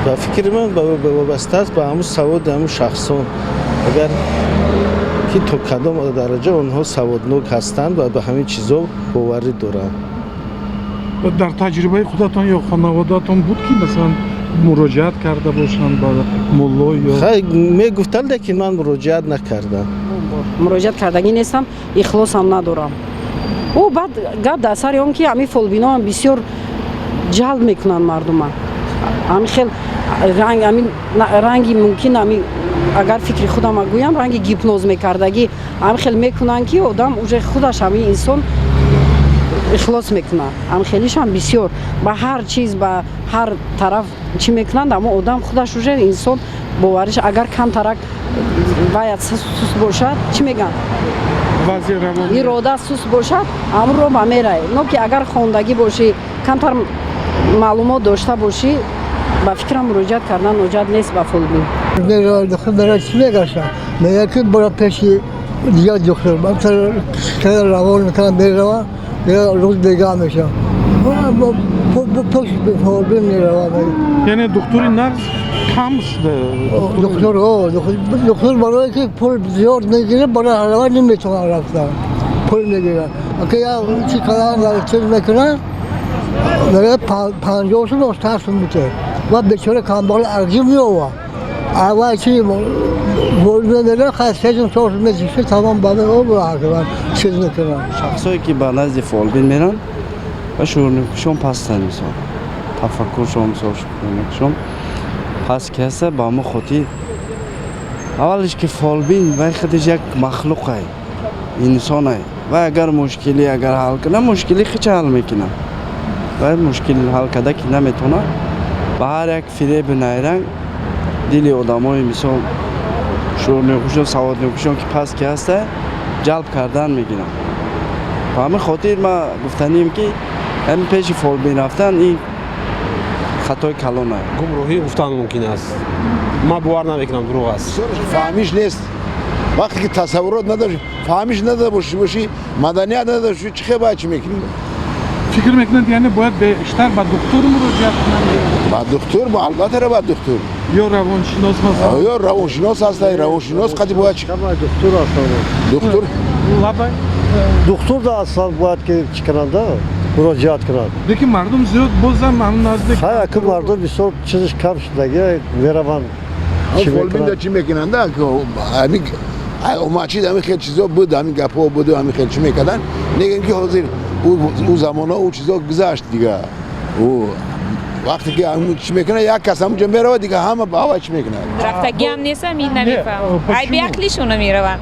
با فکر من وابسته است به همون سواد همون شخصان. اگر که تا کدام درجه آنها سوادناک هستند و به همین چیزا باوری دارند. در تجربه خودتان یا خانواده‌تان بود که مثلا مراجعت کرده باشند با ملا یا خیلی میگفتند که من مراجعت نکردم. مراجعت کردگی نیستم، اخلاص هم ندارم. او بعد گپ در سر اون که همین فولبینا هم بسیار جلب میکنن مردم. همین خیلی رنگی ممکن همین اگر فکر خودم گویم رنگی گیپنوز میکردگی همین خیلی میکنن که آدم اوج خودش همین انسان اخلاص میکنه. هم خیلیش هم بسیار با هر چیز با هر طرف چی میکنند اما آدم خودش اوج انسان باورش اگر کم ترک باید سوس باشد چی میگن وضع روانی اراده سوس باشد امر رو میره. نه که اگر خواندگی باشی کمتر معلومات داشته باشی با فکرم مراجعت کردن نجات نیست با فولبین. برای چی میگشتم؟ میگه که برای پیشی دیگه دکتر مثلا که روان میکنم بیرون یا روز دیگه میشم پشت به فولبین میروم. یعنی دکتری نرس کم است دکتر برای که پول زیاد میگیره برای روان نمیتونه رفتن پول میگیره اگه یا چی کار چیز میکنه میگه 50 تا تاس میده و بیچاره کامبال ارزی میوه اول چی ولدنه خاصه جون صورت میشه تمام بعد او برای چیز میکنه. شخصایی که به نزد فولبین میرن و شون پستن مثلا تفکرشون شون پس که هست با ما خودی اولش که فولبین و خودش یک مخلوق های انسان های و اگر مشکلی اگر حل کنه مشکلی خیلی حل میکنه و مشکل حل کرده که نمیتونه به هر یک فریب نیرنگ دل آدمای مثلا شور نکوشون سواد نکوشون که پس که هسته جلب کردن میگیرن. و همین خاطر ما گفتنیم که همین پیش فولبین رفتن این خطای کلانه. گمراهی گفتن ممکن است. ما باور نمیکنم دروغ است. فهمیش نیست. وقتی که تصورات نداری، فهمیش نداره باشی، مدنیت نداره چه خیلی باید چی میکنی؟ فکر میکنند یعنی باید بیشتر با دکتر مراجعت کنند با دکتر با البته با دکتر یا روانشناس مثلا یا روانشناس هست روانشناس قدی باید چی دکتر هستند. دکتر لبای دکتر دا اصلا باید که چی کنند مراجعت کنند. دیگه مردم زیاد بازم من نزدیک خیلی که مردم بسیار چیزش کم شده میروند چی میکنند. چی میکنند که همین اومچید همین خیلی چیزا بود همین گپا بود همین خیلی چی میکردن نگن که حاضر او زمان ها او چیزا گذشت دیگه. او وقتی که همون چی میکنه یک کس همون جمعه رو دیگه همه با چی میکنه رفتگی هم نیستم این نمیفهم ای بیاکلیشون رو میرون